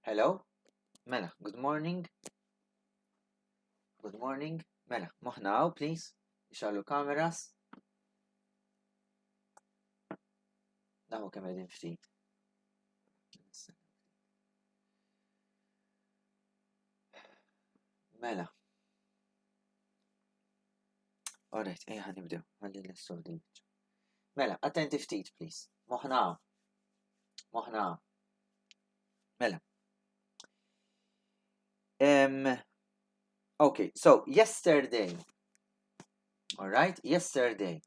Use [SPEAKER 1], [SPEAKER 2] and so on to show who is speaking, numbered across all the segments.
[SPEAKER 1] Hello? Mela, good morning. Good morning. Mela, moħnaw, please. Ixallu kameras. Naħu kemm qegħdin ftit. Mela. Alright, ejja ħanibdew. Ħalli n-soldi. Mela, attenti ftit, please. Moħnaw. Moħnaw. Mela. Okay, so yesterday. Alright, yesterday.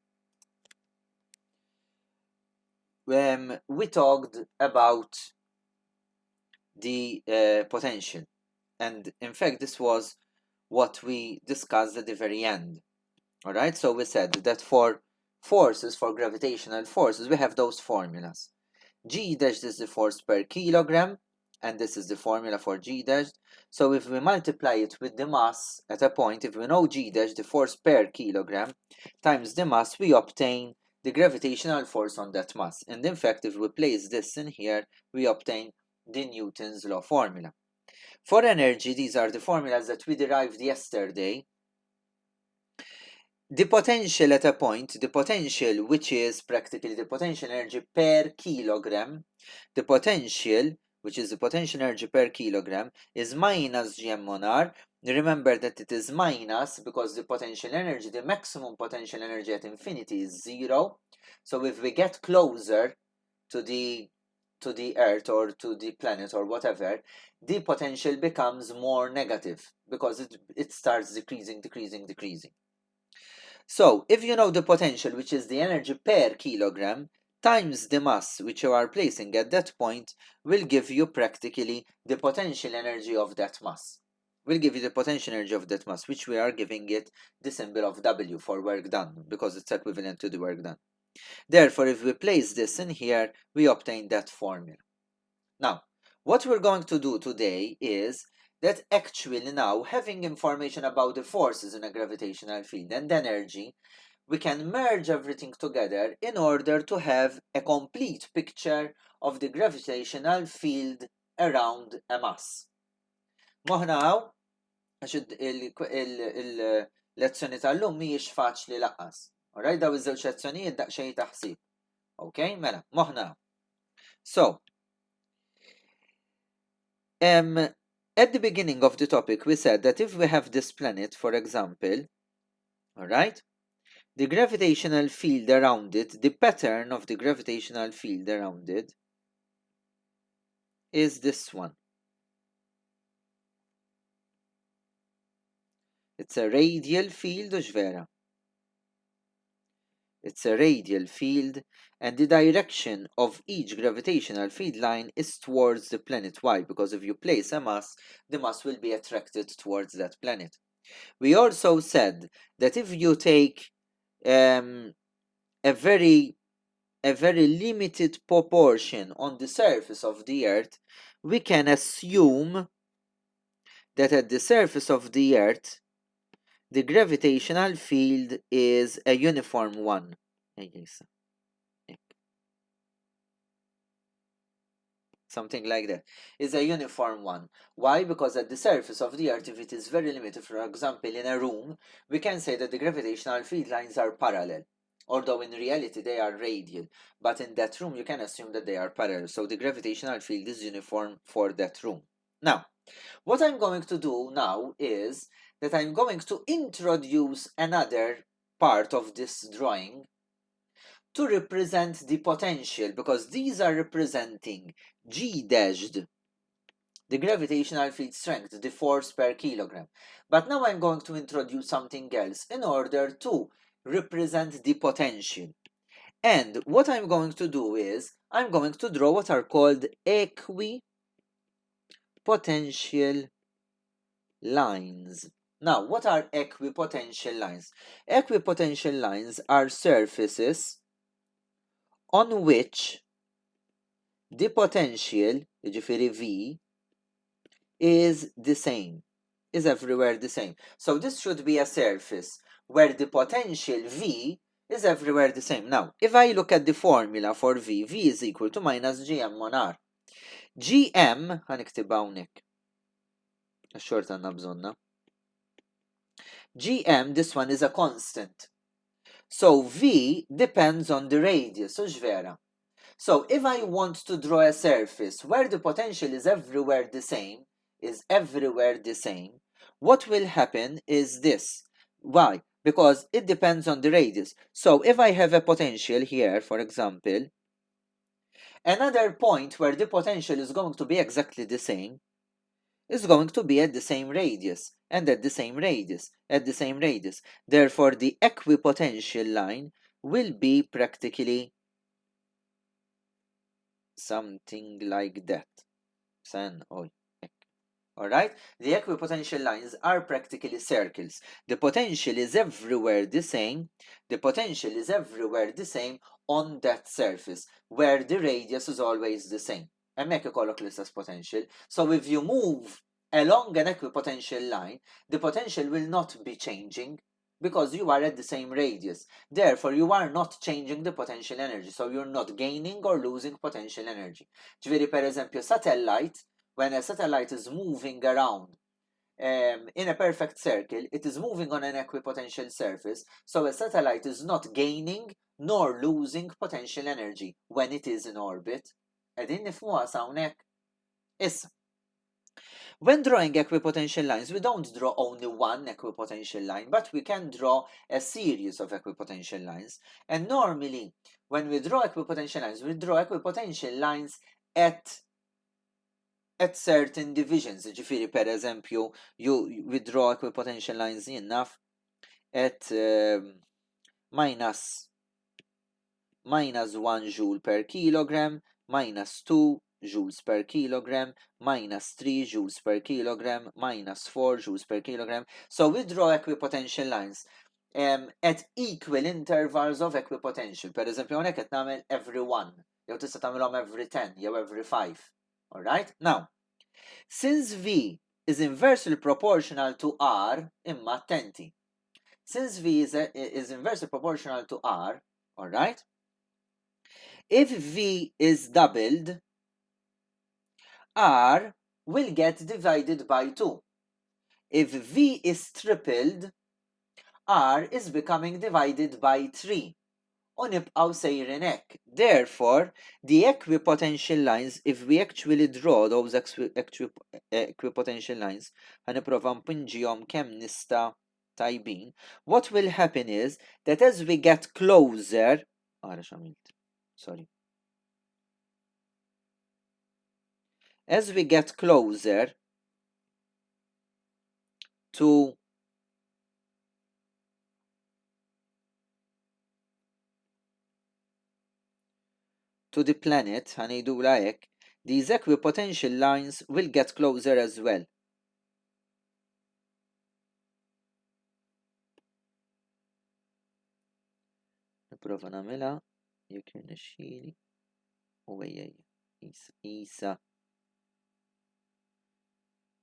[SPEAKER 1] We talked about the potential. And in fact, this was what we discussed at the very end. Alright, so we said that for forces, for gravitational forces, we have those formulas. G dash is the force per kilogram, and this is the formula for G dash. So if we multiply it with the mass at a point, if we know G dash, the force per kilogram, times the mass, we obtain the gravitational force on that mass. And in fact, if we place this in here, we obtain the Newton's law formula. For energy, these are the formulas that we derived yesterday. The potential at a point, the potential which is practically the potential energy per kilogram, the potential which is the potential energy per kilogram is minus Gm on R. Remember that it is minus because the potential energy, the maximum potential energy at infinity is 0. So if we get closer to the Earth or to the planet or whatever, the potential becomes more negative because it starts decreasing. So, if you know the potential, which is the energy per kilogram, times the mass which you are placing at that point, will give you practically the potential energy of that mass. Will give you the potential energy of that mass, which we are giving it the symbol of W for work done, because it's equivalent to the work done. Therefore, if we place this in here, we obtain that formula. Now, what we're going to do today is that actually now, having information about the forces in a gravitational field and energy, we can merge everything together in order to have a complete picture of the gravitational field around a mass. Moħnaw, għax il-lezzjoni tal-lum mhijiex faċli laqqas. Alright, daw iż-żewġ lezzjonijiet daqsxejn taħsib. Okay, mela, moħnaw. So, at the beginning of the topic, we said that if we have this planet, for example, alright, the gravitational field around it, the pattern of the gravitational field around it is this one. It's a radial field, uġvera. It's a radial field, and the direction of each gravitational field line is towards the planet. Why? Because if you place a mass, the mass will be attracted towards that planet. We also said that if you take a very limited proportion on the surface of the Earth, we can assume that at the surface of the Earth, the gravitational field is a uniform one. Something like that. Is a uniform one. Why? Because at the surface of the Earth, if it is very limited, for example, in a room, we can say that the gravitational field lines are parallel. Although in reality they are radial. But in that room, you can assume that they are parallel. So the gravitational field is uniform for that room. Now, what I'm going to do now is that I'm going to introduce another part of this drawing to represent the potential, because these are representing G dashed, the gravitational field strength, the force per kilogram. But now I'm going to introduce something else in order to represent the potential. And what I'm going to do is, I'm going to draw what are called equipotential lines. Now, what are equipotential lines? Equipotential lines are surfaces on which the potential, jiġifieri V, is the same, is everywhere the same. So this should be a surface where the potential V is everywhere the same. Now, if I look at the formula for V, V is equal to minus Gm on R. GM ħaniktib hawnhekk. Xort għandna bżonna. GM, this one is a constant. So V depends on the radius, ux vera. So if I want to draw a surface where the potential is everywhere the same, what will happen is this. Why? Because it depends on the radius. So if I have a potential here, for example, another point where the potential is going to be exactly the same is going to be at the same radius, and at the same radius, at the same radius. Therefore, the equipotential line will be practically something like that. Alright? The equipotential lines are practically circles. The potential is everywhere the same. The potential is everywhere the same on that surface, where the radius is always the same. Hemmhekk ikollok l-istess potential. So if you move along an equipotential line, the potential will not be changing because you are at the same radius. Therefore, you are not changing the potential energy. So you're not gaining or losing potential energy. Ġifieri, per eżempju, satellite, when a satellite is moving around in a perfect circle, it is moving on an equipotential surface, so a satellite is not gaining nor losing potential energy when it is in orbit. Qegħdin nifhmuha hawnhekk? Issa, when drawing equipotential lines, we don't draw only one equipotential line, but we can draw a series of equipotential lines. And normally, when we draw equipotential lines, we draw equipotential lines at certain divisions. Ġifiri, per eżempju, you withdraw equipotential lines enough at minus 1 joule per kilogram, minus 2 joules per kilogram, minus 3 joules per kilogram, minus 4 joules per kilogram. So we draw equipotential lines at equal intervals of equipotential. Per eżempju, hawnhekk qed nagħmel every 1, jew tista' tagħmilhom every 10, jew every 5. Alright? Now, since V is inversely proportional to R, imma attenti. Since V is inversely proportional to R, alright? If V is doubled, R will get divided by 2. If V is tripled, R is becoming divided by 3. U nibqgħu sejrin hekk. Therefore, the equipotential lines, if we actually draw those equipotential lines, ħanipprova npinġihom kemm nista' tajbin, what will happen is that as we get closer, as we get closer to the planet, ħanejdula hekk, these equipotential lines will get closer as well. Nipprova nagħmilha jekk irnexxieli u isa.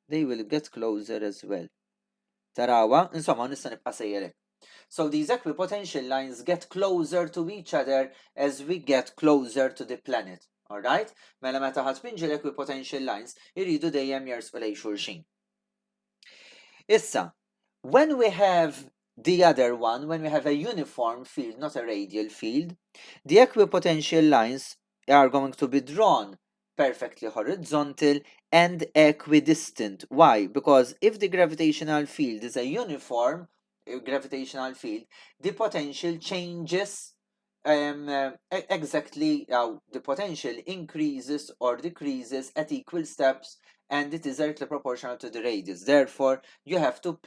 [SPEAKER 1] They will get closer as well. Tarawa, insomma nista' nibqa' sejjerek. So these equipotential lines get closer to each other as we get closer to the planet. Alright? Mela meta ħatpinġi l-equipotential lines, iridu dejjem jersqu lejn xulxin. Issa, when we have the other one, when we have a uniform field, not a radial field, the equipotential lines are going to be drawn perfectly horizontal and equidistant. Why? Because if the gravitational field is a uniform gravitational field, the potential changes exactly how the potential increases or decreases at equal steps, and it is directly proportional to the radius. Therefore, you have to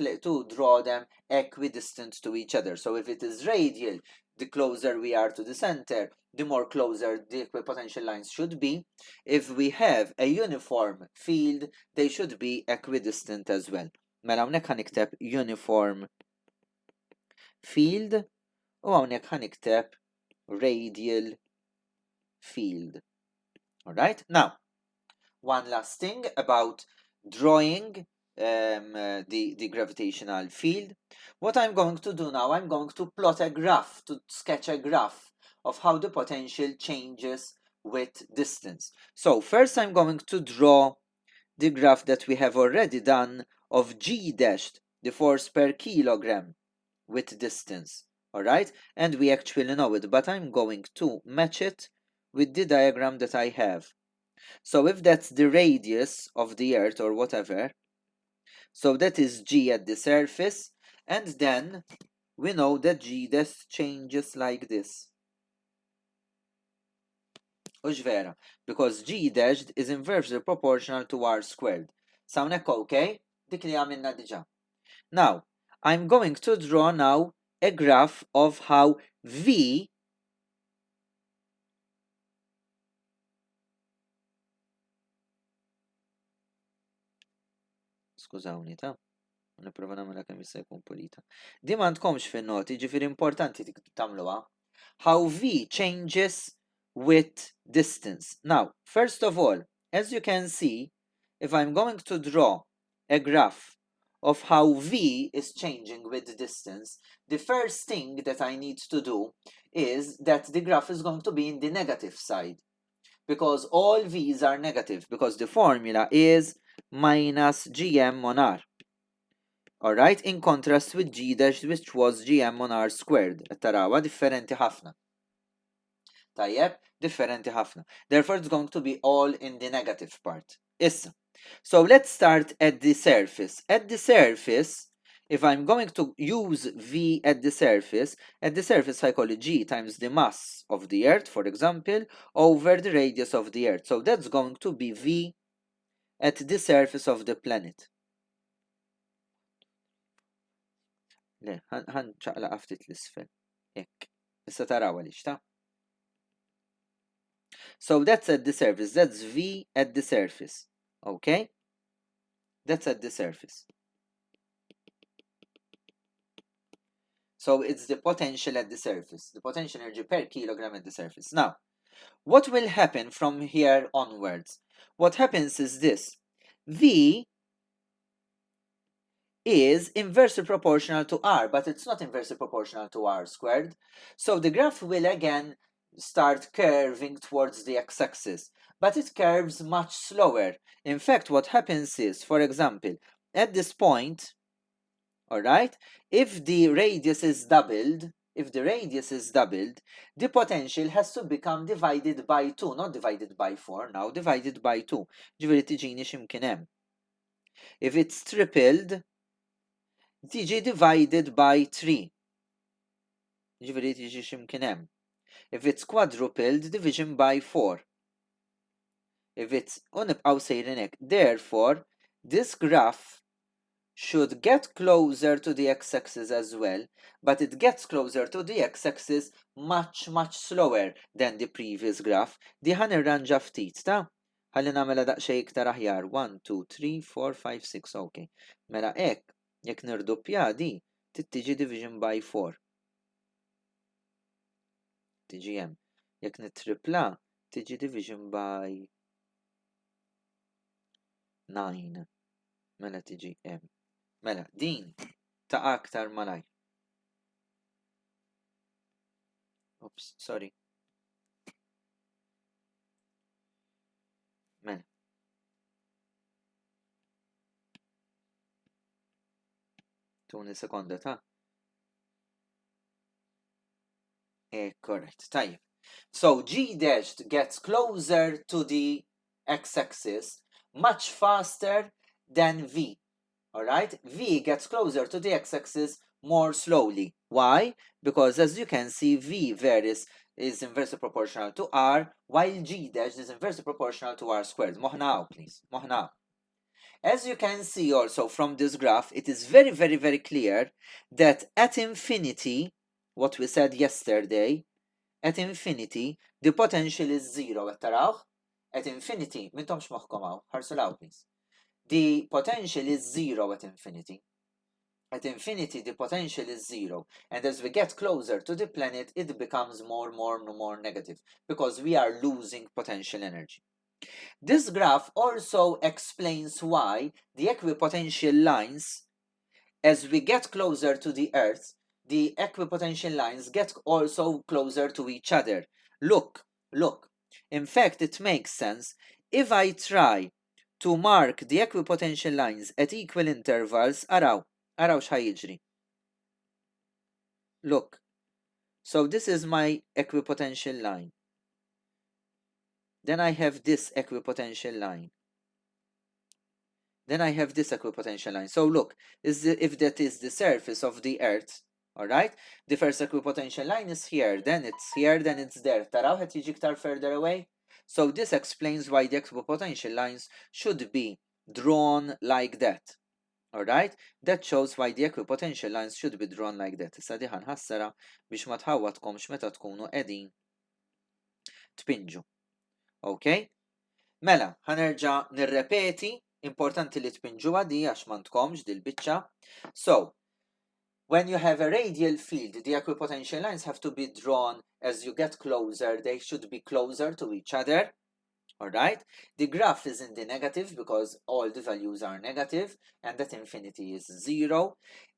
[SPEAKER 1] draw them equidistant to each other. So if it is radial, the closer we are to the center, the more closer the equipotential lines should be. If we have a uniform field, they should be equidistant as well. Mela hawnhekk ħanikteb uniform field u hawnhekk ħanikteb radial field. Alright? Now, one last thing about drawing the gravitational field. What I'm going to do now, I'm going to plot a graph, to sketch a graph of how the potential changes with distance. So first I'm going to draw the graph that we have already done of g dashed, the force per kilogram with distance, alright? And we actually know it, but I'm going to match it with the diagram that I have. So if that's the radius of the Earth or whatever, so that is g at the surface, and then we know that g dash changes like this. Ux vera, because g dashed is inversely proportional to r squared. Sawnek okay? Dik li għamilna diġa. Now, I'm going to draw now a graph of how v skużawni ta' nipprova nagħmilha kemm jista' jkun pulita. Di m'għandkomx fin-noti, ġifieri importanti tagħmluha. How v changes with distance. Now, first of all, as you can see, if I'm going to draw a graph of how v is changing with distance, the first thing that I need to do is that the graph is going to be in the negative side, because all v's are negative, because the formula is minus gm on r. Alright, in contrast with g dash, which was gm on r squared. Tarawa differenti ħafna. Tajjeb, differenti ħafna. Therefore, it's going to be all in the negative part. Issa. So let's start at the surface. At the surface, if I'm going to use v at the surface I call it g times the mass of the Earth, for example, over the radius of the Earth. So that's going to be v at the surface of the planet. Le, ħan ċaqla ftit l-isfel. Ek. Issa taraw għalix, ta'? So that's at the surface. That's v at the surface. Okay? That's at the surface. So it's the potential at the surface. The potential energy per kilogram at the surface. Now, what will happen from here onwards? What happens is this. V is inversely proportional to r, but it's not inversely proportional to r squared. So the graph will again start curving towards the x-axis, but it curves much slower. In fact, what happens is, for example, at this point, alright, if the radius is doubled, the potential has to become divided by 2, not divided by 4, now divided by 2. Ġifieri tiġini x'imkien hemm. If it's tripled, tiġi divided by 3. Ġifieri tiġi x'imkien hemm. If it's quadrupled, division by 4. If it's unibqaw sejrin hekk. Therefore, this graph should get closer to the x-axis as well, but it gets closer to the x-axis much slower than the previous graph. Di ħan irranġa ftit, ta'? Ħalli nagħmilha daqsxejn iktar aħjar. 1, 2, 3, 4, 5, 6, okay. Mela hekk, jekk nirdoppja di, tiġi division by 4. Tiġi hemm. Jekk nittripla, tiġi division by 9. Mela tiġi hemm. Mela, din ta' aktar malaj. Oops, sorry. Mela. Tuni sekonda ta'. Correct. Tajjeb. So g dashed gets closer to the x-axis much faster than v. Alright? V gets closer to the x-axis more slowly. Why? Because as you can see, v varies is inversely proportional to r, while g dash is inversely proportional to r squared. Moħnaw, please. Moħnaw. As you can see also from this graph, it is very clear that at infinity, what we said yesterday, at infinity, the potential is 0. Tarawh? At infinity, mintomx moħkom għaw, ħarsu law, please. The potential is 0 at infinity. At infinity, the potential is 0. And as we get closer to the planet, it becomes more negative, because we are losing potential energy. This graph also explains why the equipotential lines, as we get closer to the Earth, the equipotential lines get also closer to each other. Look. In fact, it makes sense if I try to mark the equipotential lines at equal intervals. Araw x'ħajjiġri. Look, so this is my equipotential line. Then I have this equipotential line. Then I have this equipotential line. So look, if that is the surface of the Earth, all right? The first equipotential line is here, then it's here, then it's there. Taraw qed jiġi iktar further away? So this explains why the equipotential lines should be drawn like that. All right? That shows why the equipotential lines should be drawn like that. Issa diħan ħassara biex ma tħawwadkomx meta tkunu qegħdin tpinġu. Okay? Mela, ħanerġa' nirrepeti. Importanti li tpinġu għadi għax m'għandkomx dil-biċċa. So, when you have a radial field, the equipotential lines have to be drawn as you get closer. They should be closer to each other. All right? The graph is in the negative because all the values are negative and that infinity is 0.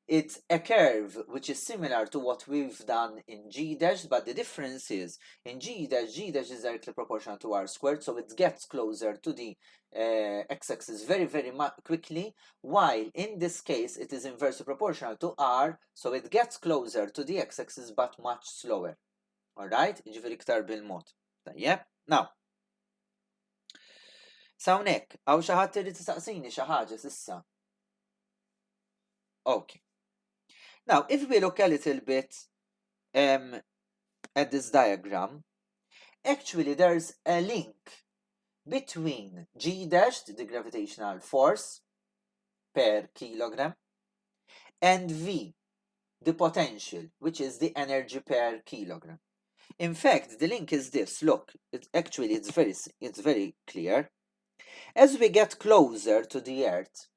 [SPEAKER 1] It's a curve which is similar to what we've done in G dash, but the difference is in G dash is directly proportional to R squared, so it gets closer to the x-axis very, very quickly, while in this case it is inversely proportional to R, so it gets closer to the x-axis but much slower. Alright? Ġifiri iktar bil-mod. Tajjeb? Now, sawnek, għaw xaħat irrid tistaqsini xi ħaġa s'issa. Okay. Now, if we look a little bit at this diagram, actually there's a link between G dash, the gravitational force per kilogram, and V, the potential, which is the energy per kilogram. In fact, the link is this. Look, it's very clear. As we get closer to the Earth,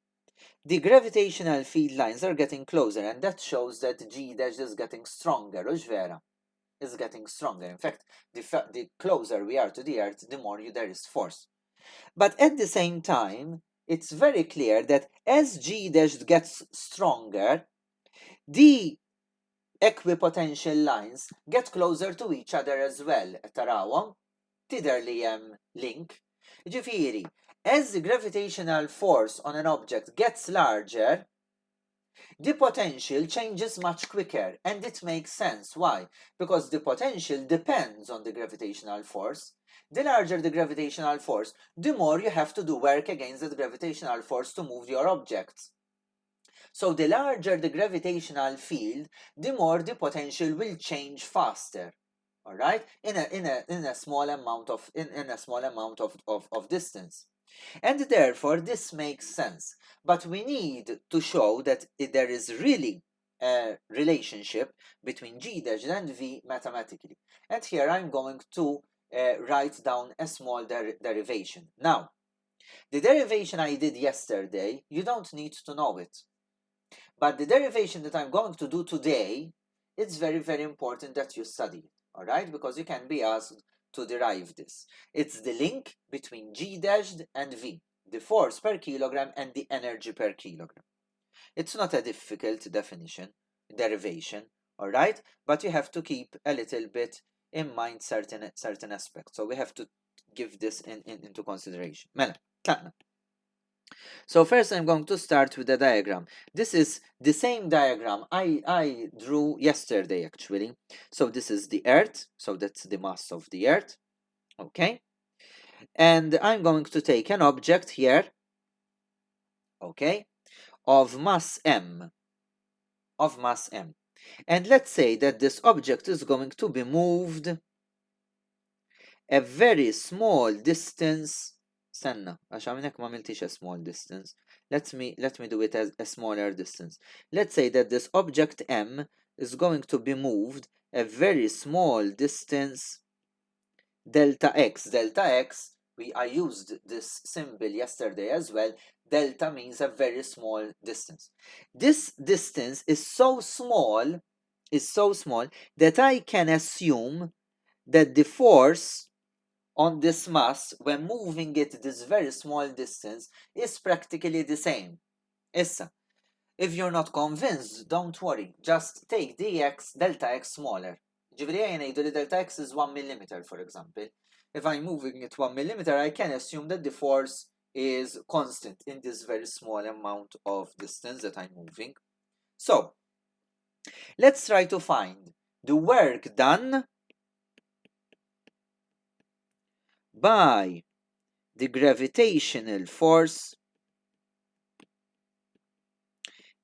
[SPEAKER 1] the gravitational field lines are getting closer, and that shows that G dash is getting stronger. Is getting stronger. In fact, the closer we are to the Earth, the more there is force. But at the same time, it's very clear that as G dash gets stronger, the equipotential lines get closer to each other as well. Tarawhom, tidher li hemm link. Ġifieri, as the gravitational force on an object gets larger, the potential changes much quicker, and it makes sense. Why? Because the potential depends on the gravitational force. The larger the gravitational force, the more you have to do work against the gravitational force to move your objects. So the larger the gravitational field, the more the potential will change faster. All right, in a small amount of distance, and therefore this makes sense. But we need to show that there is really a relationship between G dash and V mathematically. And here I'm going to write down a small derivation. Now, the derivation I did yesterday, you don't need to know it. But the derivation that I'm going to do today, it's very, very important that you study it. All right, because you can be asked to derive this. It's the link between G dashed and V, the force per kilogram and the energy per kilogram. It's not a difficult derivation, all right, but you have to keep a little bit in mind certain aspects. So we have to give this into consideration. Mela, tlaqna. So first I'm going to start with the diagram. This is the same diagram I drew yesterday actually. So this is the Earth, so that's the mass of the Earth, okay? And I'm going to take an object here, okay, of mass M. And let's say that this object is going to be moved a very small distance. Senna, għax għaminek ma miltix a small distance. Let me do it as a smaller distance. Let's say that this object M is going to be moved a very small distance delta x. Delta x, I used this symbol yesterday as well. Delta means a very small distance. This distance is so small that I can assume that the force on this mass, when moving it this very small distance, is practically the same. Issa, if you're not convinced, don't worry. Just take delta x smaller. Ġifieri jgħidu li delta x is 1 millimeter, for example. if I'm moving it 1 millimeter, I can assume that the force is constant in this very small amount of distance that I'm moving. So, let's try to find the work done by the gravitational force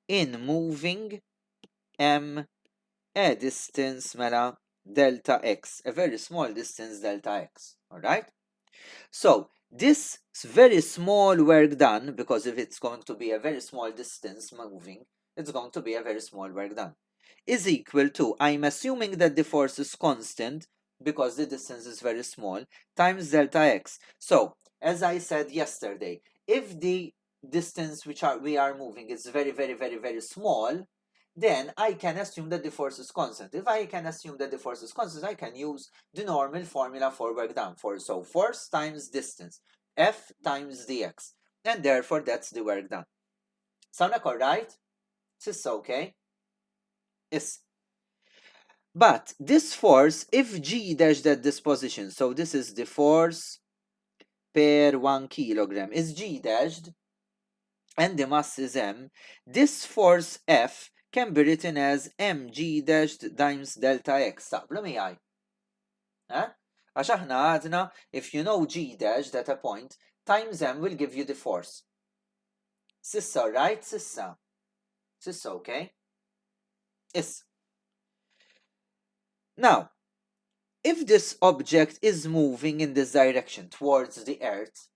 [SPEAKER 1] in moving m a distance mela delta x, a very small distance delta x, alright? So, this very small work done, because if it's going to be a very small distance moving, it's going to be a very small work done, is equal to, I'm assuming that the force is constant because the distance is very small, times delta x. So, as I said yesterday, if the distance we are moving is very small, then I can assume that the force is constant. If I can assume that the force is constant, I can use the normal formula for work done. So force times distance, F times dx. And therefore, that's the work done. Sound right? This is okay? Yes. But this force, if G dashed at this position, so this is the force per 1 kilogram, is G dashed, and the mass is M, this force F can be written as mg dashed times delta x. Taqblu miegħi? Għax aħna għadna, if you know g dashed at a point, times m will give you the force. Sissa, right? Sissa. Sissa, okay? Yes. Now, if this object is moving in this direction towards the Earth,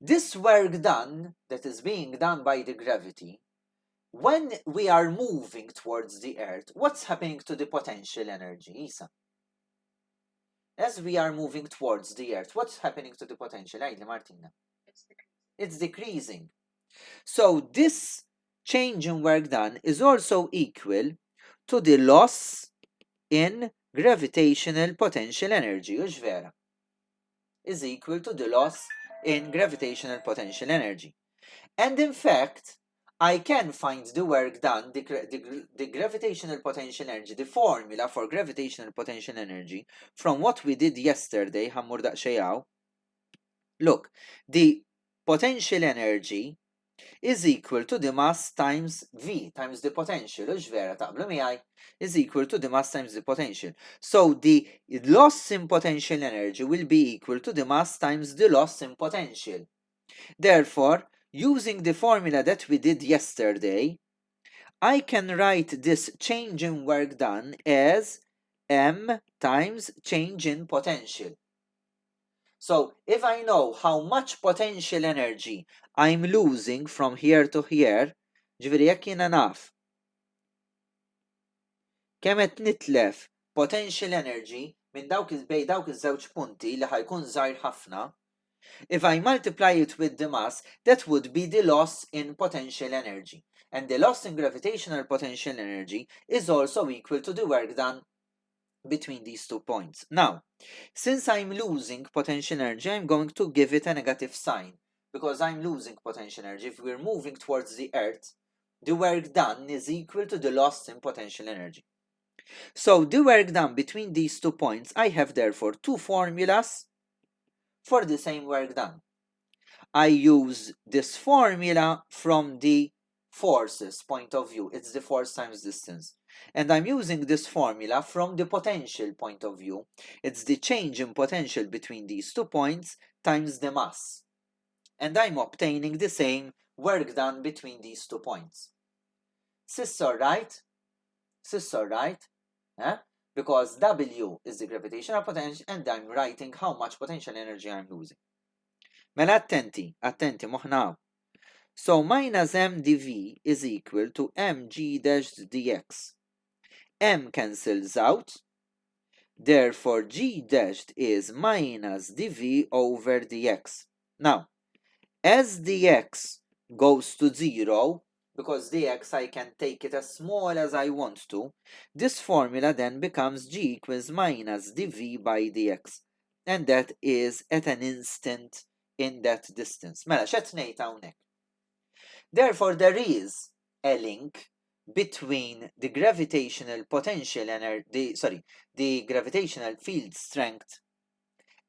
[SPEAKER 1] this work done, that is being done by the gravity, when we are moving towards the Earth, what's happening to the potential energy, Isa? As we are moving towards the Earth, what's happening to the potential? Aydli, Martina. It's decreasing. So this change in work done is also equal to the loss in gravitational potential energy, ux vera? Is equal to the loss in gravitational potential energy. And in fact, I can find the work done, the gravitational potential energy, the formula for gravitational potential energy, from what we did yesterday, ħammur daqxejaw. Look, the potential energy is equal to the mass times V, times the potential, ux vera, taqblu miegħi, is equal to the mass times the potential. So the loss in potential energy will be equal to the mass times the loss in potential. Therefore, using the formula that we did yesterday, I can write this change in work done as m times change in potential. So, if I know how much potential energy I'm losing from here to here, ġviri jekk jiena naf kemm qed nitlef potential energy minn dawk iż-żewġ punti li ħajkun żgħir ħafna, if I multiply it with the mass, that would be the loss in potential energy. And the loss in gravitational potential energy is also equal to the work done between these 2 points. Now, since I'm losing potential energy, I'm going to give it a negative sign, because I'm losing potential energy. If we're moving towards the Earth, the work done is equal to the loss in potential energy. So, the work done between these 2 points, I have therefore 2 formulas for the same work done. I use this formula from the forces point of view. It's the force times distance. And I'm using this formula from the potential point of view. It's the change in potential between these 2 points times the mass. And I'm obtaining the same work done between these 2 points. Is this alright? Is this alright? Because W is the gravitational potential and I'm writing how much potential energy I'm losing. Mela attenti, moħnaw. So minus m dv is equal to mg dash dx. M cancels out, therefore g dashed is minus dv over dx. Now, as dx goes to 0, because dx I can take it as small as I want to, this formula then becomes g equals minus dv by dx. And that is at an instant in that distance. Mela, x'qed ngħid hawnhekk? Therefore, there is a link between the gravitational potential energy, the gravitational field strength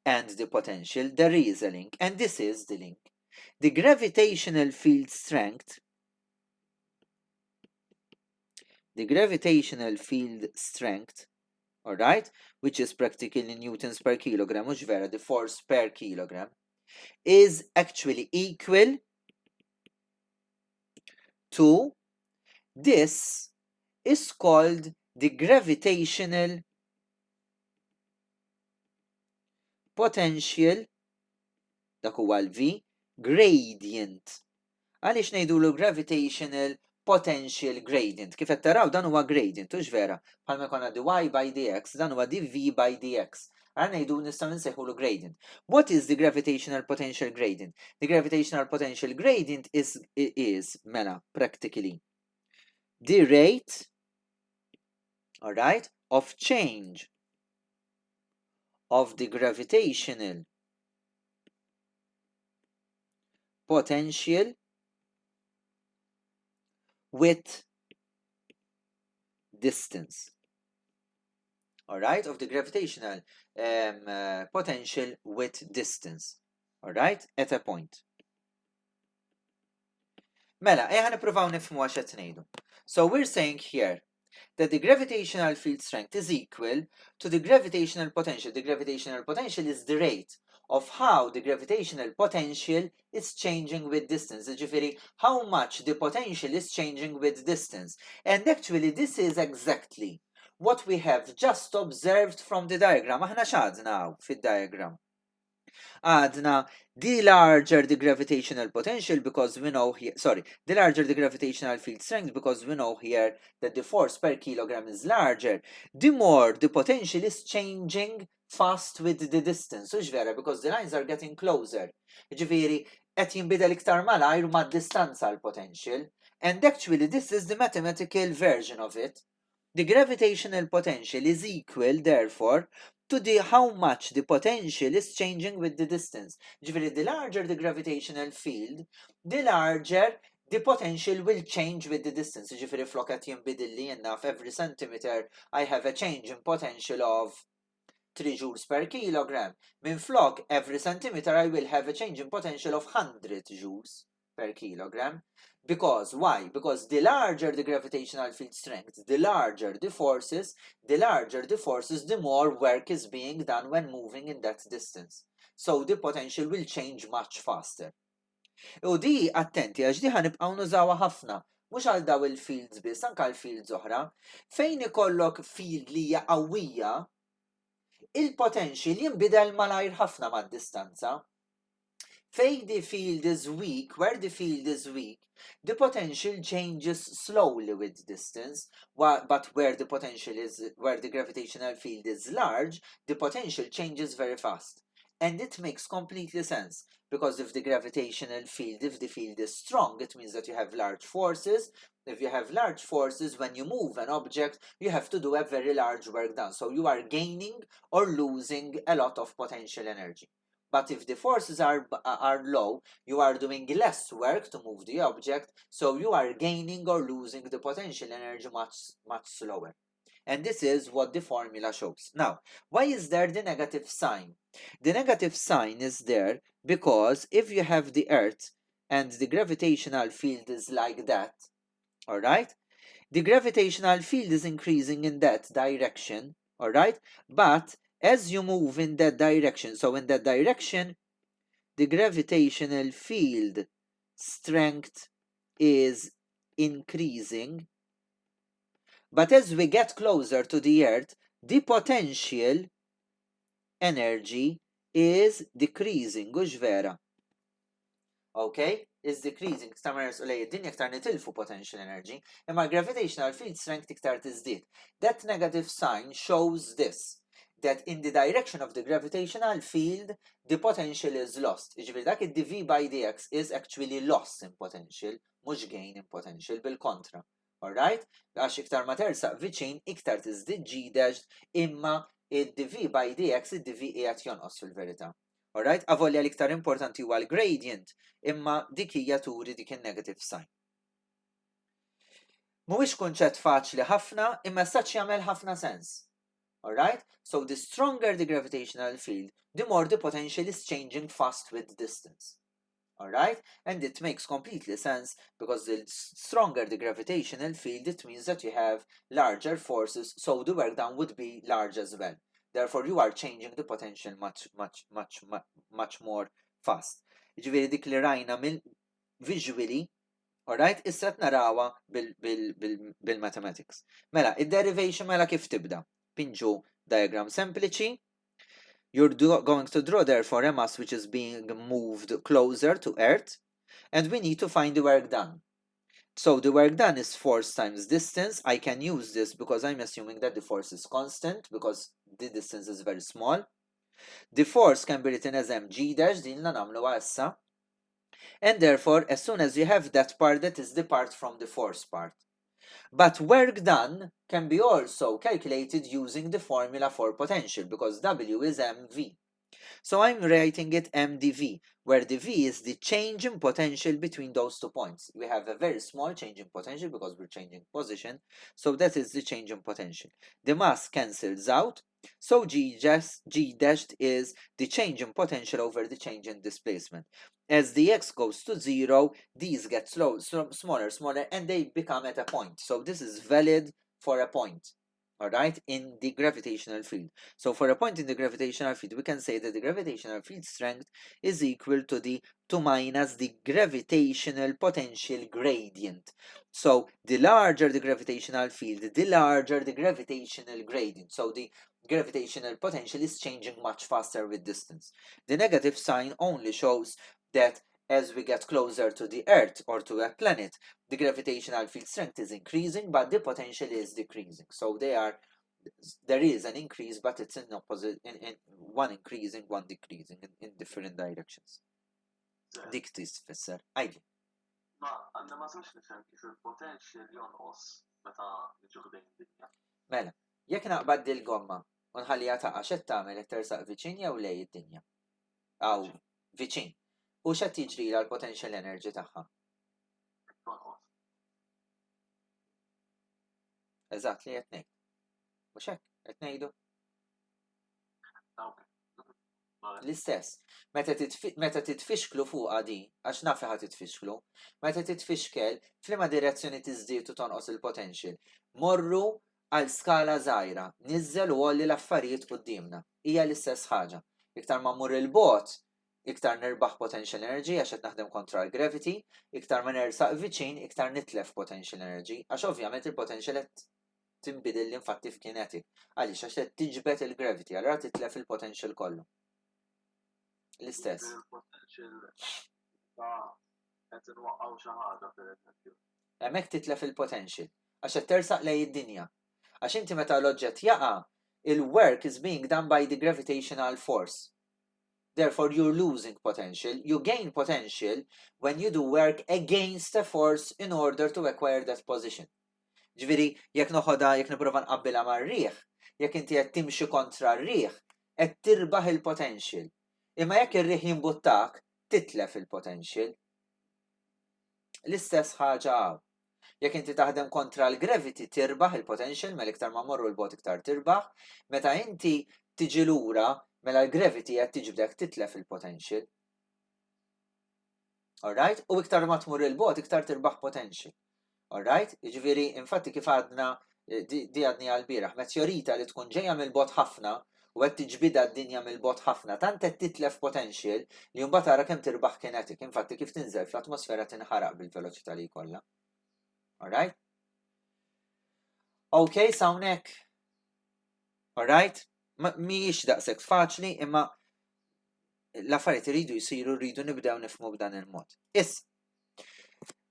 [SPEAKER 1] and the potential, there is a link, and this is the link. The gravitational field strength, all right, which is practically newtons per kilogram, mhux vera, the force per kilogram, is actually equal to this is called the gravitational potential, dak huwa l-V, gradient. Għaliex ngħidulu gravitational potential gradient. Kif qed taraw dan huwa gradient, hux vera. Bħalma jkollna dy by dx, dan huwa dv by dx. Għal ngħidu nistgħu nsejħulu gradient. What is the gravitational potential gradient? The gravitational potential gradient is mela practically the rate, all right, of change of the gravitational potential with distance, all right, of the gravitational potential with distance, all right, at a point. Mela, nipruvaw nifhmu għax qed ngħidu. So we're saying here that the gravitational field strength is equal to the gravitational potential. The gravitational potential is the rate of how the gravitational potential is changing with distance. Ġifiri, how much the potential is changing with distance. And actually, this is exactly what we have just observed from the diagram. Aħna x'għadna fid-diagram? Għadna, the larger the gravitational potential, because we know here, the larger the gravitational field strength, because we know here that the force per kilogram is larger, the more the potential is changing fast with the distance. Ux vera, because the lines are getting closer. Ġifiri, qed jinbidel iktar malajr ma' distanza l-potential. And actually, this is the mathematical version of it. The gravitational potential is equal, therefore, to how much the potential is changing with the distance. Ġifiri, the larger the gravitational field, the larger the potential will change with the distance. Ġifiri, flok qed jinbidilli enough every centimeter, I have a change in potential of 3 joules per kilogram. Min flok, every centimeter I will have a change in potential of 100 joules per kilogram. Because, why? Because the larger the gravitational field strength, the larger the forces, the more work is being done when moving in that distance. So the potential will change much faster. U di, attenti, għax di ħanibqaw nużawa ħafna. Mux għal daw il-fields biss, anka l-fields oħra. Fejn ikollok field li hija qawwija, il-potential jinbidel malajr ħafna mad-distanza. Fej the field is weak, where the field is weak, the potential changes slowly with distance, but where the gravitational field is large, the potential changes very fast. And it makes completely sense, because if the field is strong, it means that you have large forces. If you have large forces, when you move an object, you have to do a very large work done. So you are gaining or losing a lot of potential energy. But if the forces are low, you are doing less work to move the object, so you are gaining or losing the potential energy much slower. And this is what the formula shows. Now, why is there the negative sign? The negative sign is there because if you have the Earth and the gravitational field is like that, all right? The gravitational field is increasing in that direction, all right? But as you move in that direction, so in that direction, the gravitational field strength is increasing. But as we get closer to the Earth, the potential energy is decreasing, mhux vera. Okay? Is decreasing. Stammer lej din iktar nitilfu potential energy, imma gravitational field strength iktar tiżdied. That negative sign shows this, that in the direction of the gravitational field, the potential is lost. Ġifieri dak id-dv by dx is actually loss in potential, mhux gain in potential, bil-kontra. Alright? Għax iktar ma tersaq viċin, iktar tiżdied ġideġ, imma id-dv by dx, id-dv qiegħed jonqos fil-verità. Alright? Avolja l-iktar importanti huwa l-gradient, imma dik hija turi dik in-negative sign. Mhuwiex kunċett faċli ħafna, imma stax jagħmel ħafna sens. Alright? So the stronger the gravitational field, the more the potential is changing fast with distance. Alright? And it makes completely sense because the stronger the gravitational field, it means that you have larger forces, so the work done would be large as well. Therefore, you are changing the potential much more fast. Ġifieri dik li rajna visually, alright, issa narawa bil-mathematics. Mela, id-derivation mela kif tibda? Pinġu diagram sempliċi. You're going to draw therefore a mass which is being moved closer to Earth, and we need to find the work done. So the work done is force times distance. I can use this because I'm assuming that the force is constant because the distance is very small. The force can be written as mg dash, din la namlu issa. And therefore, as soon as you have that part, that is the part from the force part. But work done can be also calculated using the formula for potential because W is mv. So I'm writing it mdv, where the v is the change in potential between those 2 points. We have a very small change in potential because we're changing position, so that is the change in potential. The mass cancels out, so g dashed is the change in potential over the change in displacement. As the x goes to 0, these get smaller, and they become at a point. So this is valid for a point, alright, in the gravitational field. So for a point in the gravitational field, we can say that the gravitational field strength is equal to the 2 minus the gravitational potential gradient. So the larger the gravitational field, the larger the gravitational gradient. So the gravitational potential is changing much faster with distance. The negative sign only shows that as we get closer to the Earth or to a planet, the gravitational field strength is increasing, but the potential is decreasing. So there is an increase, but it's in opposite, in one increasing, one decreasing in different directions. Dik tisfisser. Għajli.
[SPEAKER 2] Ma għanna ma sax nifhem kif il-potential jonqos meta niġu ħdejn id-dinja.
[SPEAKER 1] Mela, jekk naqbad dil-gomma u nħallija taqa' x'qed tagħmel jekk tersaq viċin jew lej id-dinja. Aw, viċin. U x'qed jiġrila l-potential energy tagħha?
[SPEAKER 2] Jonqos.
[SPEAKER 1] Eżatt li qed ngħid. Mhux hekk qed ngħidu? L-istess. Meta titfixklu fuqha di, għax naf li ħad titfixklu, meta titfixkel, f'liema direzzjoni tiżdied u tonqos il-potential. Morru għal skala żgħira, niżżel u għolli l-affarijiet qudiemna. Hija l-istess ħaġa. Iktar ma mmur il-bot, iktar nirbaħ potential energy għax qed naħdem kontra l-gravity, iktar ma nersaq viċin, iktar nitlef potential energy, għax ovvjament il-potential qed tinbidel infatti f'kinetic. Għaliex għax qed tiġbed il-gravity, allura titlef il-potential kollu. L-istess.
[SPEAKER 2] Il-potential qed inwaqqgħu xi ħaġa pereżempju.
[SPEAKER 1] Hemmhekk titlef il-potential għax qed tersaq lejn id-dinja. Għax inti meta l-oġġett jaqa', il-work is being done by the gravitational force. Therefore, you're losing potential. You gain potential when you do work against a force in order to acquire that position. Ġviri, jekk noħodha, jekk nipprova nqabbilha mar-riħ, jekk inti qed timxi kontra r-riħ, qed tirbaħ il-potential. Imma jekk ir-riħ jimbuttak, titlef il-potential. L-istess ħaġa hawn. Jekk inti taħdem kontra l-gravity tirbaħ il-potential, mela iktar ma morru l-bot iktar tirbaħ, meta inti tiġi lura, mela l-gravity qed tiġbdek titlef il-potential. Alright? U iktar ma tmur il-bot iktar tirbaħ potential. Alright? Jiġifieri, infatti kif għadna di għadni għal-bieraħ, meteorita li tkun ġejja mill-bot ħafna u qed tiġbidha d-dinja mill-bot ħafna, tant qed titlef potential li mbagħad tara kemm tirbaħ kinetic, infatti kif tinżel fl-atmosfera tinħaraq bil-veloċità li jkollha. Alright? Okay, sawnek. Alright? Mhijiex daqshekk faċli, imma l-affarijiet iridu jsiru rridu nibdew nifhmu b'dan il-mod. Issa,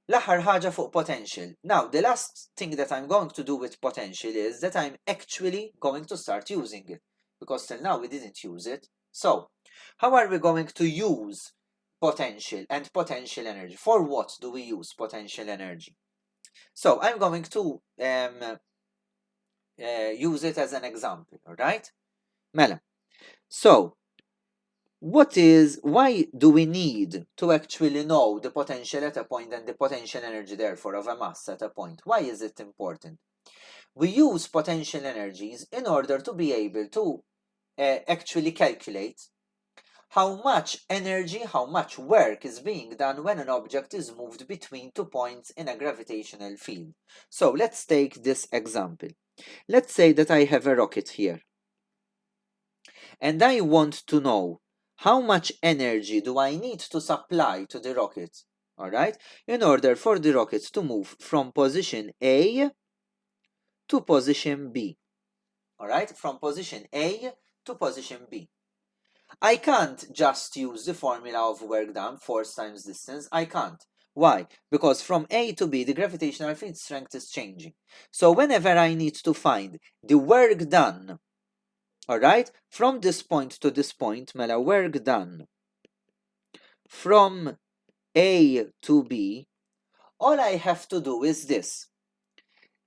[SPEAKER 1] l-aħħar ħaġa fuq potential. Now, the last thing that I'm going to do with potential is that I'm actually going to start using it. Because till now we didn't use it. So, how are we going to use potential and potential energy? For what do we use potential energy? So, I'm going to use it as an example, alright? Mela. So, why do we need to actually know the potential at a point and the potential energy therefore of a mass at a point? Why is it important? We use potential energies in order to be able to actually calculate how much energy, how much work is being done when an object is moved between 2 points in a gravitational field. So let's take this example. Let's say that I have a rocket here, and I want to know how much energy do I need to supply to the rocket, all right, in order for the rocket to move from position A to position B, all right, from position A to position B. I can't just use the formula of work done, force times distance. I can't. Why? Because from A to B, the gravitational field strength is changing. So whenever I need to find the work done, all right, from this point to this point, mela work done from A to B, all I have to do is this.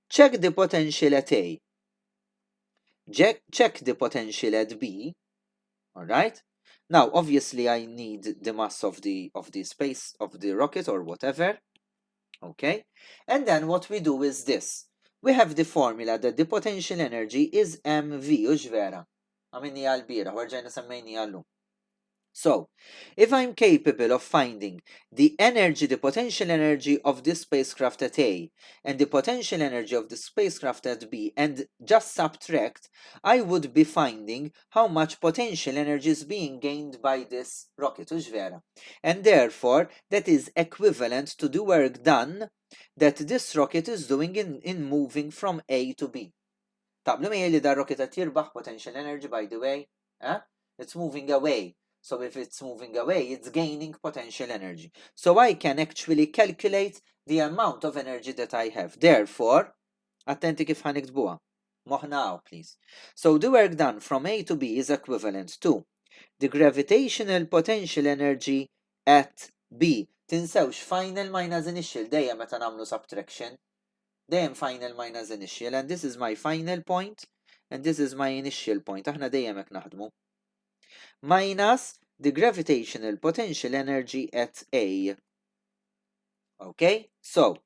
[SPEAKER 1] Check the potential at A. Check the potential at B. All right. Now, obviously, I need the mass of the space of the rocket or whatever. Okay. And then what we do is this. We have the formula that the potential energy is mv, u ġvera. Għamini għal-bira, għarġajna semmejni għallu. So, if I'm capable of finding the energy, the potential energy of this spacecraft at A and the potential energy of the spacecraft at B and just subtract, I would be finding how much potential energy is being gained by this rocket, uġvera. And therefore, that is equivalent to the work done that this rocket is doing in moving from A to B. Taqblu me li dar rocket qed jirbaħ potential energy, by the way? It's moving away. So if it's moving away, it's gaining potential energy. So I can actually calculate the amount of energy that I have. Therefore, attenti kif ħaniktbuha. Moħnaw, please. So the work done from A to B is equivalent to the gravitational potential energy at B. Tinsewx final minus initial dejjem meta nagħmlu subtraction. Dejjem final minus initial, and this is my final point, and this is my initial point. Aħna dejjem hekk naħdmu. Minus the gravitational potential energy at A. Okay? So,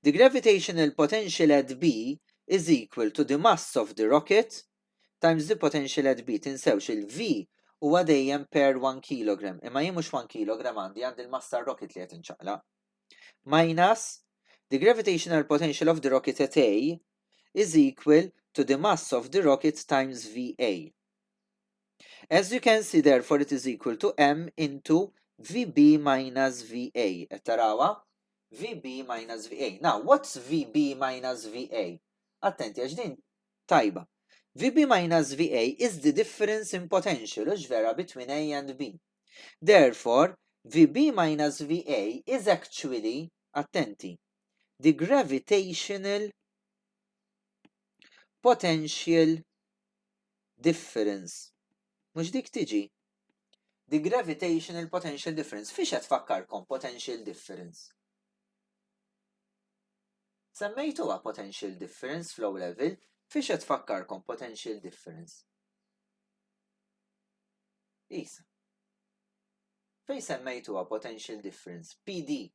[SPEAKER 1] the gravitational potential at B is equal to the mass of the rocket times the potential at B. Tinsewx il-V huwa dejjem per 1 kg. Imma jien mhux 1 kg għandi il-mass tar-rocket li qed inċaqlaq. Minus the gravitational potential of the rocket at A is equal to the mass of the rocket times VA. As you can see, therefore, it is equal to M into VB minus VA. Tarawa? VB minus VA. Now, what's VB minus VA? Attenti, għax din tajba. VB minus VA is the difference in potential, ġvera, between A and B. Therefore, VB minus VA is actually, attenti, the gravitational potential difference. Mux dik tiġi. The gravitational potential difference. Fiex qed tfakkarkom potential difference? Semmejtuha potential difference flow level. Fiex qed tfakkarkom potential difference? Isa. Fej semmejtuha potential difference? PD.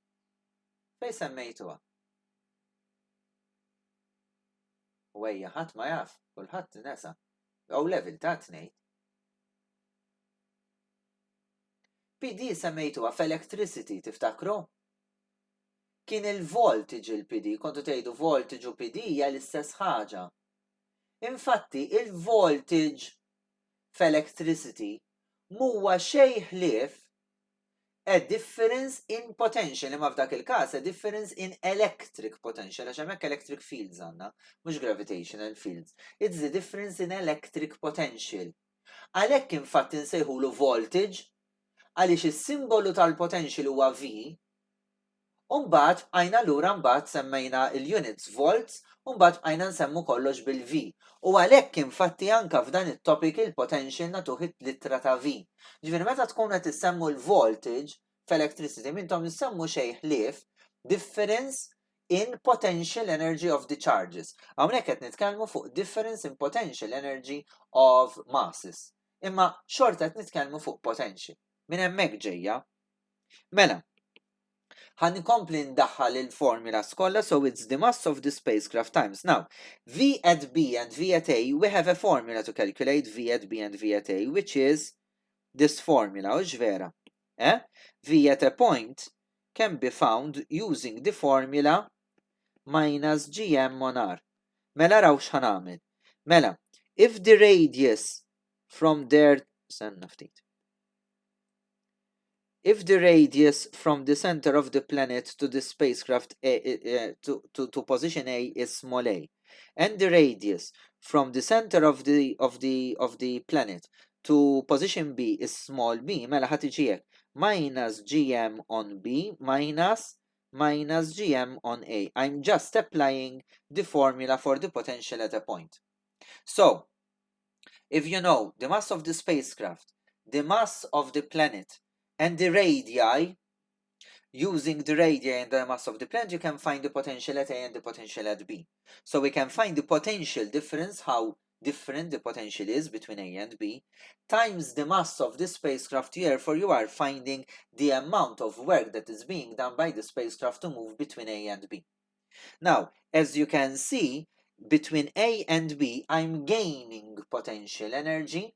[SPEAKER 1] Fej semmejtuha? Wejja, ħadd ma jaf, kulħadd nesa. Aw level ta' tnejn. PD semmejtuha f'electricity, tiftakru? Kien il-voltage il-PD, kontu tgħidu voltage u PD hija l-istess ħaġa. Infatti, il-voltage f'electricity mhuwa xejn ħlief a difference in potential, imma f'dak il-każ a difference in electric potential, għax hemmhekk electric fields għandna, mhux gravitational fields. It's the difference in electric potential. Għalhekk infatti nsejħulu voltage għaliex is-simbolu tal-potential huwa V, u mbagħad bqajna lura mbagħad semmejna il-units volts, u mbagħad bqajna nsemmu kollox bil-V. U għalhekk infatti anke f'dan it-topic il-potential nagħtuh it-littra ta' V. Ġifieri meta tkun qed issemmu l-voltage f'electricity mintom issemmu xejn ħlief difference in potential energy of the charges. Hawnhekk qed nitkellmu fuq difference in potential energy of masses. Imma xorta qed nitkellmu fuq potential. Min hemmhekk ġejja. Mela, ħankompli ndaħħal il-formula skolla, so it's the mass of the spacecraft times. Now, V at B and V at A, we have a formula to calculate V at B and V at A, which is this formula, uġ vera? V at a point can be found using the formula minus GM on R. Mela raw x'ħanamel. Mela, if the radius from there, if the radius from the center of the planet to the spacecraft to position A is small a, and the radius from the center of the planet to position B is small b, mela ħatiġi minus GM on B minus GM on A. I'm just applying the formula for the potential at a point. So, if you know the mass of the spacecraft, the mass of the planet, and the radii, using the radii and the mass of the planet, you can find the potential at A and the potential at B. So we can find the potential difference, how different the potential is between A and B, times the mass of the spacecraft. Therefore, you are finding the amount of work that is being done by the spacecraft to move between A and B. Now, as you can see, between A and B, I'm gaining potential energy.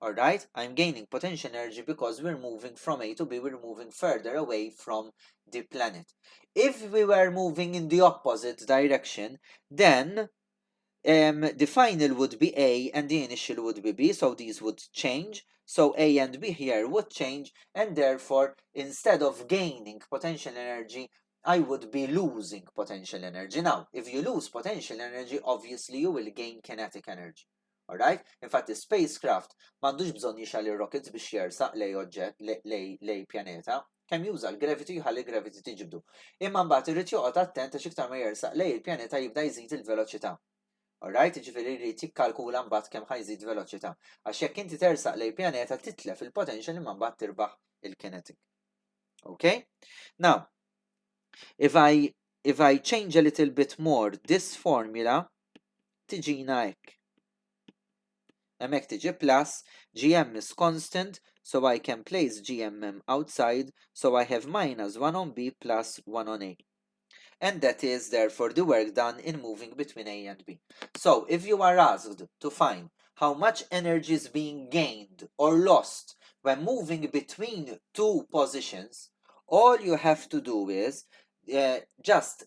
[SPEAKER 1] Alright, I'm gaining potential energy because we're moving from A to B, we're moving further away from the planet. If we were moving in the opposite direction, then the final would be A and the initial would be B, so these would change. So A and B here would change, and therefore, instead of gaining potential energy, I would be losing potential energy. Now, if you lose potential energy, obviously you will gain kinetic energy. Alright? Infatti, spacecraft m'għandux bżonn jixal ir-rockets biex jersaq lej oġġett lej pjaneta, kemm juża l-gravity ħalli gravity tiġibdu. Imma mbagħad irid joqgħod attent għax iktar ma jersaq lej il-pjaneta jibda jżid il-veloċità. Alright, ġifieri jrid jikkalkula mbagħad kemm ħajżid veloċità. Għax jekk inti tersaq lej pjaneta titlef il-potential imma mbagħad tirbaħ il-kinetic. Okay? Now, if I change a little bit more this formula, tiġina hekk. Hemmhekk tiġi plus, GM is constant, so I can place GMM outside, so I have minus 1 on B plus 1 on A. And that is therefore the work done in moving between A and B. So if you are asked to find how much energy is being gained or lost when moving between two positions, all you have to do is just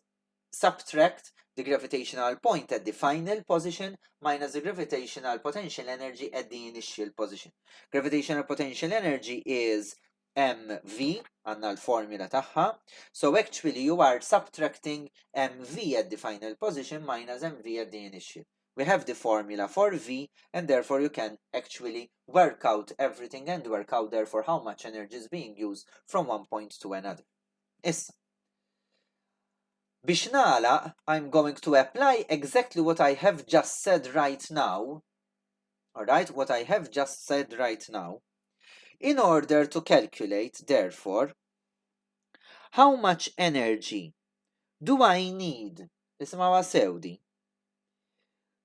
[SPEAKER 1] subtract the gravitational point at the final position minus the gravitational potential energy at the initial position. Gravitational potential energy is mv, għanna l-formula taħħa, so actually you are subtracting mv at the final position minus mv at the initial. We have the formula for v, and therefore you can actually work out everything and work out therefore how much energy is being used from one point to another. Issa, biex nagħlaq, I'm going to apply exactly what I have just said right now, alright, what I have just said right now, in order to calculate, therefore, how much energy do I need, ismawa sewdi,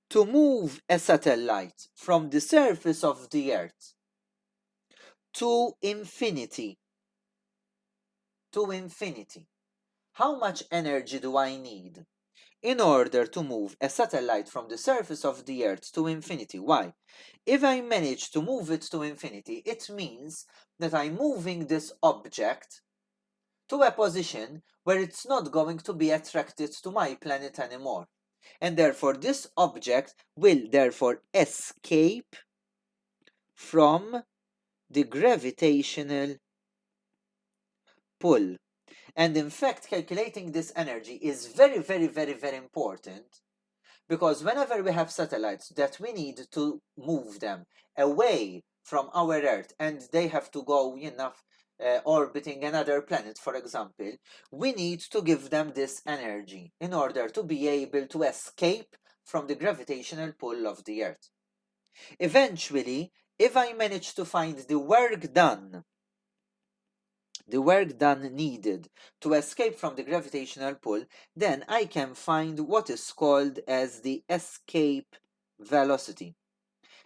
[SPEAKER 1] to move a satellite from the surface of the Earth to infinity. How much energy do I need in order to move a satellite from the surface of the Earth to infinity? Why? If I manage to move it to infinity, it means that I'm moving this object to a position where it's not going to be attracted to my planet anymore. And therefore, this object will therefore escape from the gravitational pull. And in fact, calculating this energy is very, very, very, very important, because whenever we have satellites that we need to move them away from our Earth and they have to go, orbiting another planet, for example, we need to give them this energy in order to be able to escape from the gravitational pull of the Earth. Eventually, if I manage to find the work done needed to escape from the gravitational pull, then I can find what is called as the escape velocity.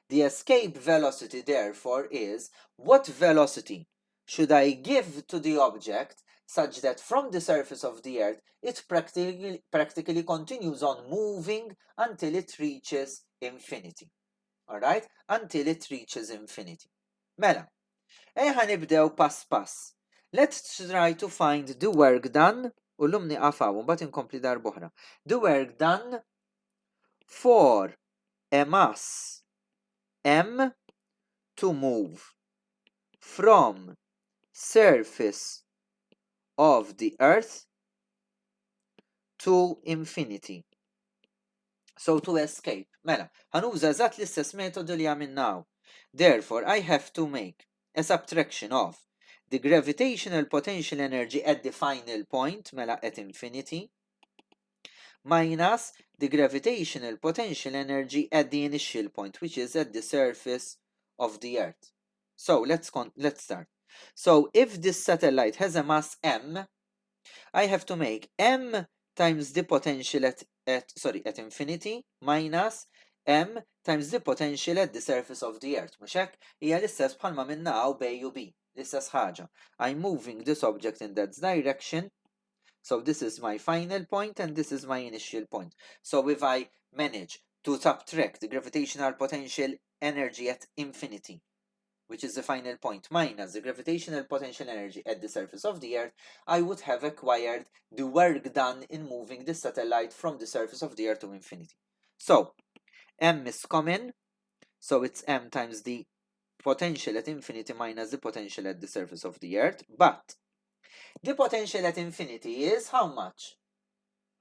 [SPEAKER 1] The escape velocity, therefore, is what velocity should I give to the object such that from the surface of the Earth, it practically continues on moving until it reaches infinity. Alright? Until it reaches infinity. Mela, ħanibdew pass pass. Let's try to find the work done, u l-lum niqafaw, bat inkompli darbohra. The work done for a mass m to move from surface of the Earth to infinity. So to escape. Mela, ħanuża eżatt l-istess metodu li għamilnaw. Therefore, I have to make a subtraction of the gravitational potential energy at the final point, mela at infinity, minus the gravitational potential energy at the initial point, which is at the surface of the Earth. So let's start. So if this satellite has a mass m, I have to make m times the potential at infinity minus m times the potential at the surface of the Earth. Mhux hekk? Hija l-istess bħalma minnaw bej u b. L-istess ħaġa. I'm moving this object in that direction. So this is my final point and this is my initial point. So if I manage to subtract the gravitational potential energy at infinity, which is the final point, minus the gravitational potential energy at the surface of the Earth, I would have acquired the work done in moving the satellite from the surface of the Earth to infinity. So, m is common, so it's m times the potential at infinity minus the potential at the surface of the Earth, but the potential at infinity is how much?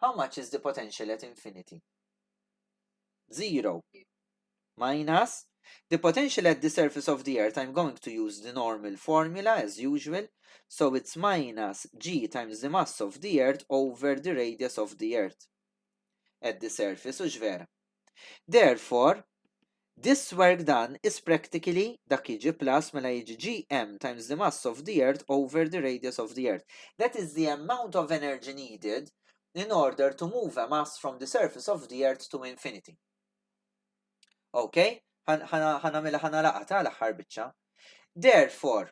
[SPEAKER 1] How much is the potential at infinity? 0. Minus the potential at the surface of the Earth. I'm going to use the normal formula as usual. So it's minus g times the mass of the Earth over the radius of the Earth at the surface, u ġvera. Therefore, this work done is practically dak jiġi plus mela jiġi gm times the mass of the Earth over the radius of the Earth. That is the amount of energy needed in order to move a mass from the surface of the Earth to infinity. Okay? ħanalaqa ta' l-aħħar biċċa. Therefore,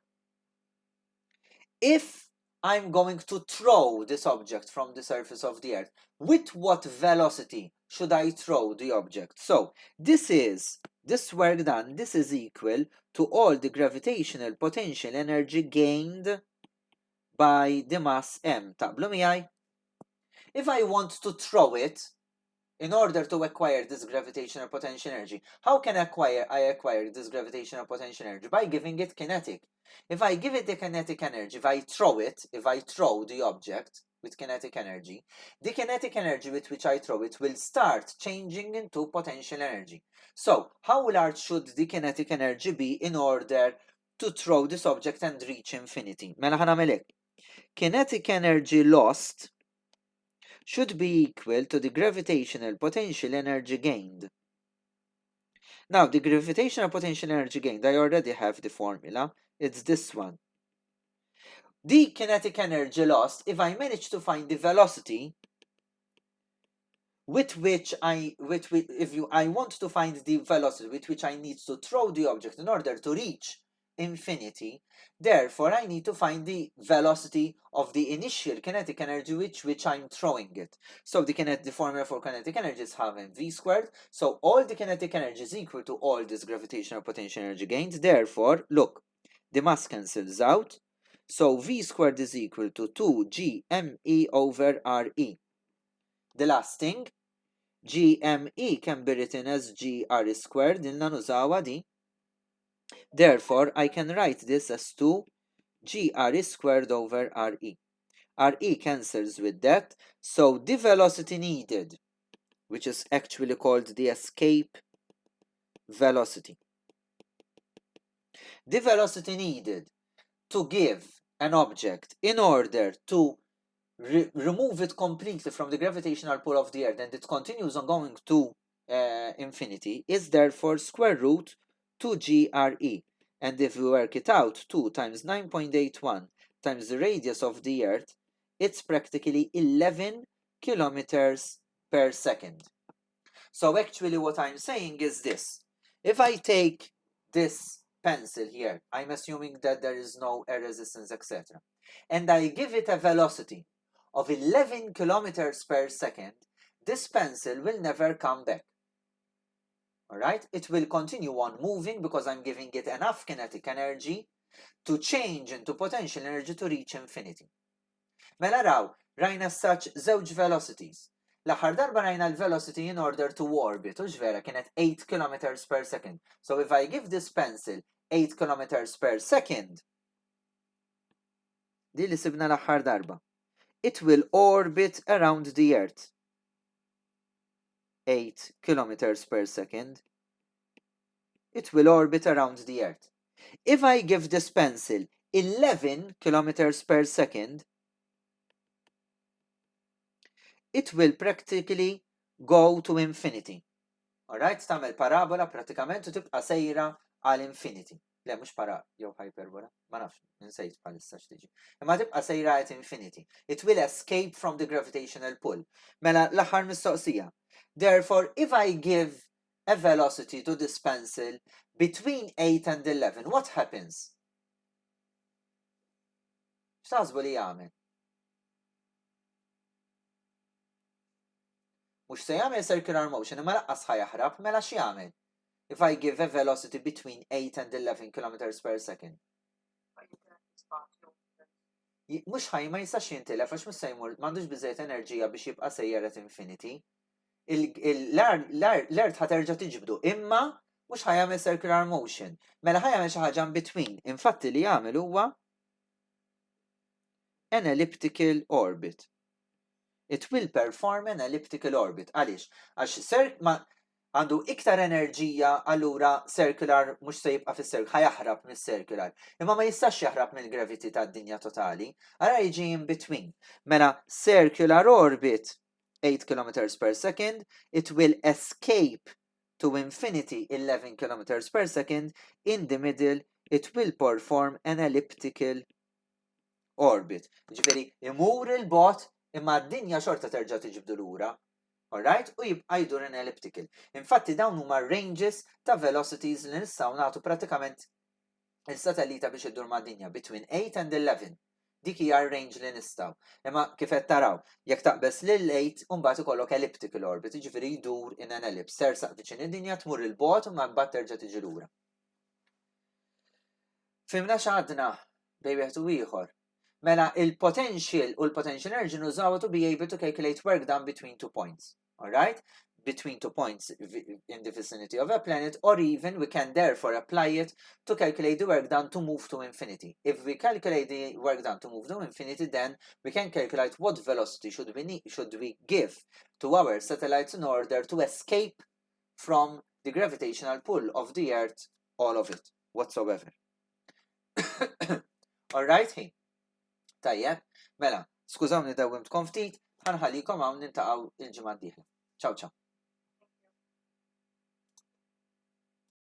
[SPEAKER 1] if I'm going to throw this object from the surface of the Earth, with what velocity should I throw the object? So, this work done, this is equal to all the gravitational potential energy gained by the mass m. Taqblu miegħi? If I want to throw it, in order to acquire this gravitational potential energy, how can I acquire this gravitational potential energy? By giving it kinetic. If I give it the kinetic energy, if I throw the object with kinetic energy, the kinetic energy with which I throw it will start changing into potential energy. So, how large should the kinetic energy be in order to throw this object and reach infinity? Mela ħanamel hekk. Kinetic energy lost should be equal to the gravitational potential energy gained. Now, the gravitational potential energy gained, I already have the formula. It's this one. The kinetic energy lost, if I manage to find the velocity with which I want to find the velocity with which I need to throw the object in order to reach infinity, therefore I need to find the velocity of the initial kinetic energy which I'm throwing it. So the formula for kinetic energy is half mv squared. So all the kinetic energy is equal to all this gravitational potential energy gained. Therefore, look, the mass cancels out. So v squared is equal to 2gme over re. The last thing, gme can be written as gr squared, ilna nużawa di. Therefore, I can write this as 2gr squared over re. Re cancels with that, so the velocity needed, which is actually called the escape velocity. The velocity needed to give an object in order to remove it completely from the gravitational pull of the Earth and it continues on going to infinity is therefore square root 2gre. And if we work it out, 2 times 9.81 times the radius of the Earth, it's practically 11 kilometers per second. So actually what I'm saying is this. If I take this pencil here, I'm assuming that there is no air resistance, etc., and I give it a velocity of 11 kilometers per second, this pencil will never come back. Alright? It will continue on moving because I'm giving it enough kinetic energy to change into potential energy to reach infinity. Mela raw, rajna such żewġ velocities. L-aħħar darba rajna l-velocity in order to orbit, u ġvera kienet 8 kilometers per second. So if I give this pencil 8 kilometers per second, di li sibna l-aħħar darba, it will orbit around the Earth. 8 kilometers per second. It will orbit around the Earth. If I give this pencil 11 kilometers per second, it will practically go to infinity. Alright, tagħmel parabola pratikament u tibqa' sejra għal infinity. Le mhux jew hyperbola, ma nafx, insejt bħalissa x'tiġi. Imma tibqa' sejra at infinity. It will escape from the gravitational pull. Mela l-aħħar mistoqsija. Therefore, if I give a velocity to this pencil between 8 and 11, what happens? X'taħsbu li jagħmel? Mux se jagħmel circular motion, imma laqqas ħajaħrab, mela x'jagħmel? If I give a velocity between 8 and 11 kilometers per second. Mux ħaj ma jistax jintilef, għax mux se jmur, m'għandux biżejjed enerġija biex jibqa' sejjer at infinity. L-Earth ħaterġa' tiġbdu, imma mux ħajamel circular motion. Mela ħajamel xi ħaġa between. Infatti li jagħmel huwa an elliptical orbit. It will perform an elliptical orbit. Għaliex? Għax għandu iktar enerġija, allura circular mhux se jibqa' fis-circle, ħajaħrab mis-circular. Imma ma jistax jaħrab mill-gravity tad-dinja totali, ara jiġi in between. Mela circular orbit 8 kilometers per second, it will escape to infinity 11 kilometers per second, in the middle it will perform an elliptical orbit. Ġifieri imur il-bot imma d-dinja xorta terġa' tiġbdu lura. Alright? U jibqa' jdur an elliptical. Infatti dawn huma ranges ta' velocities li nistgħu nagħtu pratikament il-satellita biex iddur mad-dinja between 8 and 11. Dik hija range li nistgħu. Imma kif qed taraw, jekk taqbes lil 8 u mbagħad ikollok elliptical orbit, jiġifieri jdur in an ellipse. Tersaq viċin id-dinja tmur il-bot u mbagħad terġa' tiġi lura. Fimna x'għadna bejn wieħed u ieħor. Mela il-potential u l-potential energy nużaw to be able to calculate work done between 2 points. Alright? Between 2 points in the vicinity of a planet, or even we can therefore apply it to calculate the work done to move to infinity. If we calculate the work done to move to infinity, then we can calculate what velocity should we give to our satellites in order to escape from the gravitational pull of the Earth, all of it, whatsoever. Alright, hey. Tajjeb, mela, skużawni dawwimtkom ftit, ħanħallikom hawn nintaqgħu il-ġimgħa d-dieħla. Ciao ciao.